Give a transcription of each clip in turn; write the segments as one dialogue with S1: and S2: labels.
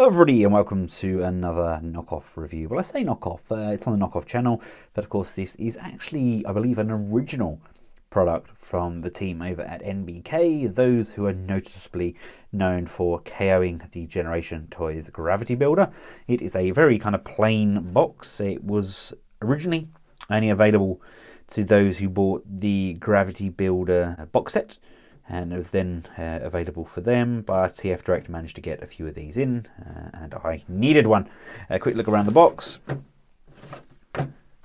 S1: Hello everybody and welcome to another knockoff review. Well, I say knockoff, it's on the knockoff channel, but of course this is actually, I believe, an original product from the team over at NBK, those who are noticeably known for KOing the Generation Toys Gravity Builder. It is a very kind of plain box. It was originally only available to those who bought the Gravity Builder box set, and it was then available for them, but TF Direct managed to get a few of these in, and I needed one. A quick look around the box.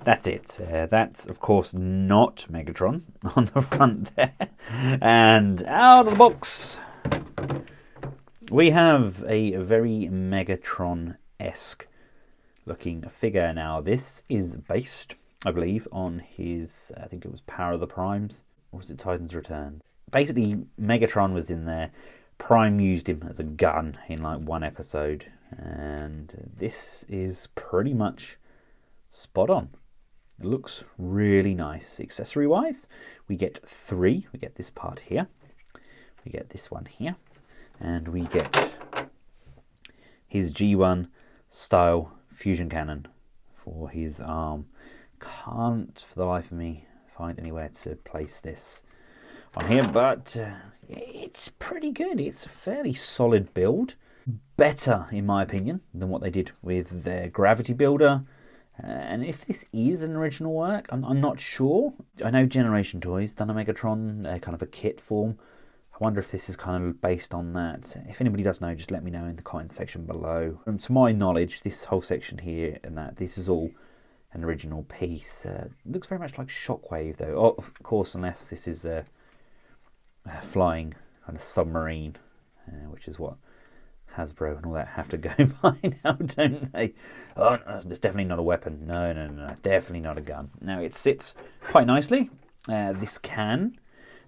S1: That's it. That's, of course, not Megatron on the front there. And out of the box, we have a very Megatron-esque looking figure. Now, this is based, I believe, on his, I think it was Power of the Primes, or was it Titan's Returns? Basically, Megatron was in there. Prime used him as a gun in like one episode, and this is pretty much spot on. It looks really nice. Accessory wise, we get three. We get this part here, we get this one here, and we get his G1 style fusion cannon for his arm. Can't for the life of me find anywhere to place this on here, but it's pretty good. It's a fairly solid build, better in my opinion than what they did with their Gravity Builder. And if this is an original work, I'm not sure. I know Generation Toys done a Megatron, kind of a kit form. I wonder if this is kind of based on that. If anybody does know, just let me know in the comment section below. And to my knowledge, this whole section here and that, this is all an original piece. Looks very much like Shockwave though. Oh, of course, unless this is a flying kind of submarine, which is what Hasbro and all that have to go by now, don't they? Oh, no, it's definitely not a weapon. No, definitely not a gun. Now, it sits quite nicely. This can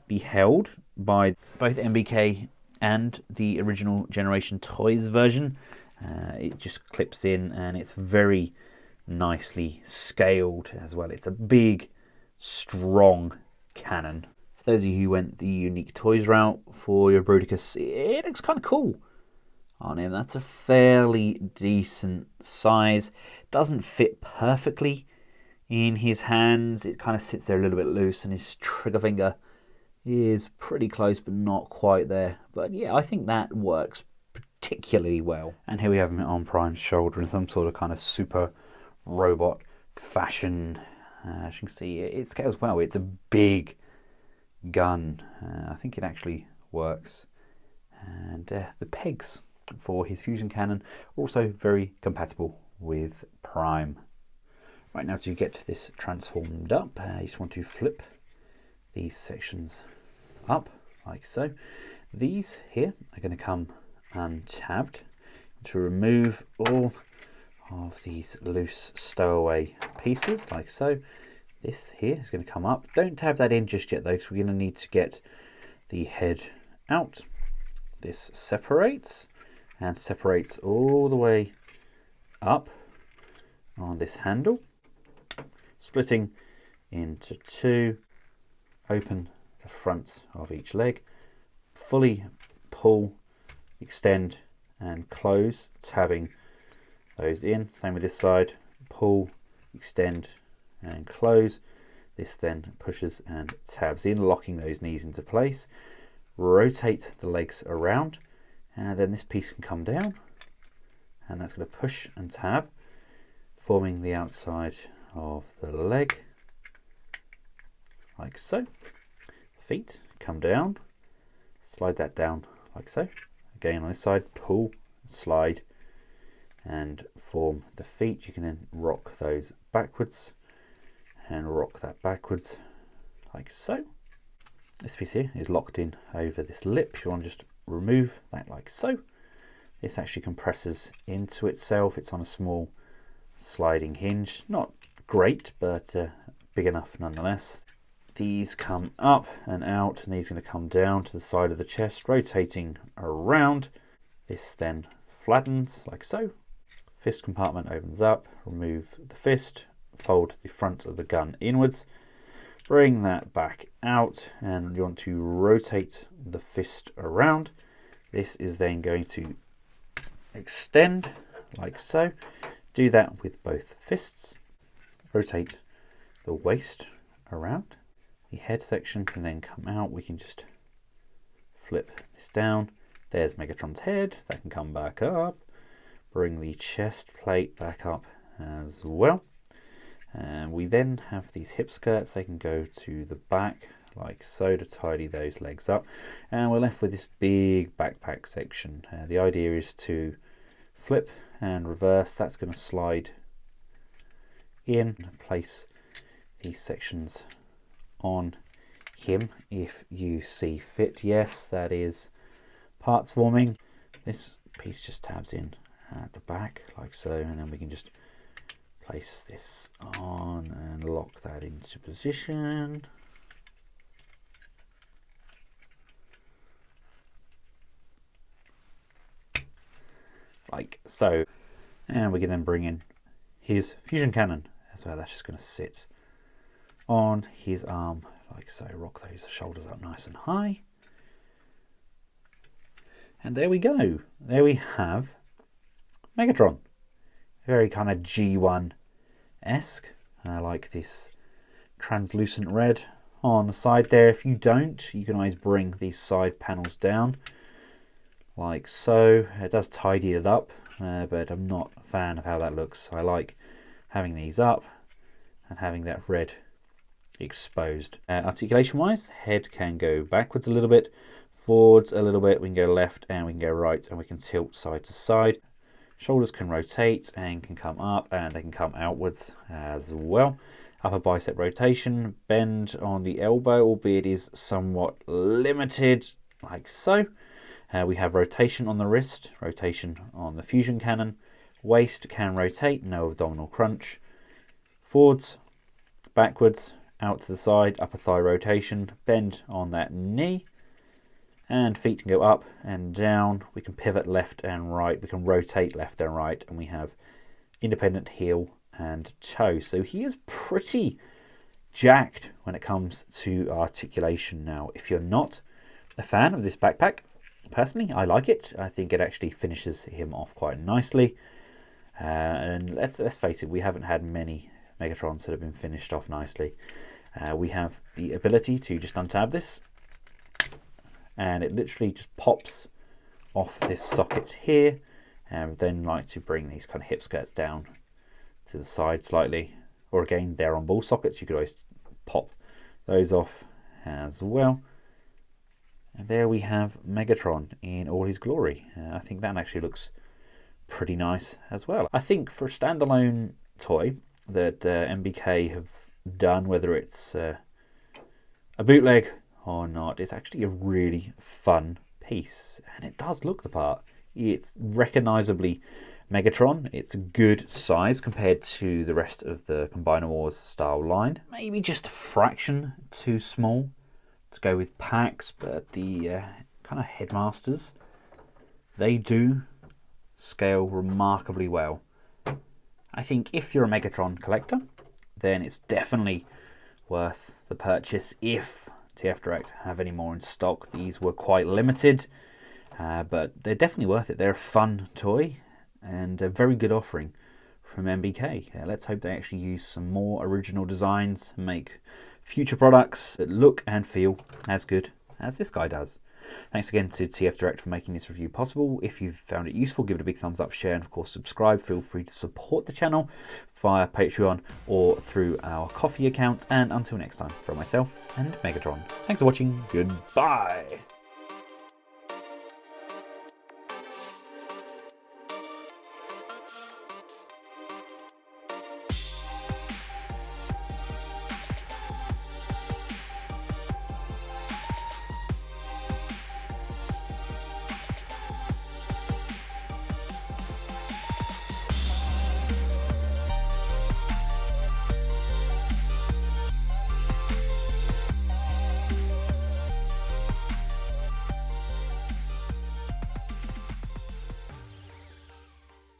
S1: be held by both NBK and the original Generation Toys version. It just clips in, and it's very nicely scaled as well. It's a big, strong cannon. For those of you who went the Unique Toys route for your Bruticus, it looks kind of cool on him. That's a fairly decent size. Doesn't fit perfectly in his hands. It kind of sits there a little bit loose, and his trigger finger is pretty close but not quite there. But yeah, I think that works particularly well. And here we have him on Prime's shoulder in some sort of kind of super robot fashion. As you can see, it scales well. It's a big gun. I think it actually works. And the pegs for his fusion cannon are also very compatible with Prime. Right, now to get this transformed up, you just want to flip these sections up like so. These here are going to come untabbed to remove all of these loose stowaway pieces like so. This here is going to come up. Don't tab that in just yet though, because we're going to need to get the head out. This separates and separates all the way up on this handle, splitting into two. Open the front of each leg, fully pull, extend and close, tabbing those in. Same with this side, pull, extend and close. This then pushes and tabs in, locking those knees into place. Rotate the legs around, and then this piece can come down, and that's going to push and tab, forming the outside of the leg like so. Feet come down, slide that down like so. Again on this side, pull, slide and form the feet. You can then rock those backwards and rock that backwards like so. This piece here is locked in over this lip. You want to just remove that like so. This actually compresses into itself. It's on a small sliding hinge. Not great, but big enough nonetheless. These come up and out, and these are going to come down to the side of the chest, rotating around. This then flattens like so. Fist compartment opens up. Remove the fist. Fold the front of the gun inwards. Bring that back out, and you want to rotate the fist around. This is then going to extend like so. Do that with both fists. Rotate the waist around. The head section can then come out. We can just flip this down. There's Megatron's head. That can come back up. Bring the chest plate back up as well. And we then have these hip skirts. They can go to the back like so to tidy those legs up. And we're left with this big backpack section. The idea is to flip and reverse. That's going to slide in and place these sections on him if you see fit. Yes, that is parts forming. This piece just tabs in at the back like so, and then we can just place this on and lock that into position. Like so. And we can then bring in his fusion cannon as well. That's just going to sit on his arm like so. Rock those shoulders up nice and high. And there we go. There we have Megatron. Very kind of G1-esque. I like this translucent red on the side there. If you don't, you can always bring these side panels down like so. It does tidy it up, but I'm not a fan of how that looks. I like having these up and having that red exposed. Articulation wise, head can go backwards a little bit, forwards a little bit, we can go left and we can go right, and we can tilt side to side. Shoulders can rotate and can come up, and they can come outwards as well. Upper bicep rotation, bend on the elbow, albeit is somewhat limited like so. We have rotation on the wrist, rotation on the fusion cannon. Waist can rotate, no abdominal crunch. Forwards, backwards, out to the side, upper thigh rotation, bend on that knee. And feet can go up and down. We can pivot left and right. We can rotate left and right. And we have independent heel and toe. So he is pretty jacked when it comes to articulation. Now, if you're not a fan of this backpack, personally, I like it. I think it actually finishes him off quite nicely. And let's face it, we haven't had many Megatrons that have been finished off nicely. We have the ability to just untab this, and it literally just pops off this socket here. And then like to bring these kind of hip skirts down to the side slightly, or again, they're on ball sockets. You could always pop those off as well. And there we have Megatron in all his glory. I think that actually looks pretty nice as well. I think for a standalone toy that NBK have done, whether it's a bootleg or not, it's actually a really fun piece. And it does look the part. It's recognisably Megatron. It's a good size compared to the rest of the Combiner Wars style line. Maybe just a fraction too small to go with packs, but the kind of headmasters, they do scale remarkably well. I think if you're a Megatron collector, then it's definitely worth the purchase if TF Direct have any more in stock. These were quite limited, but they're definitely worth it. They're a fun toy and a very good offering from NBK. Let's hope they actually use some more original designs and make future products that look and feel as good as this guy does. Thanks again to TF Direct for making this review possible. If you've found it useful, give it a big thumbs up, share, and of course subscribe. Feel free to support the channel via Patreon or through our Ko-fi account. And until next time, from myself and Megatron, thanks for watching. Goodbye.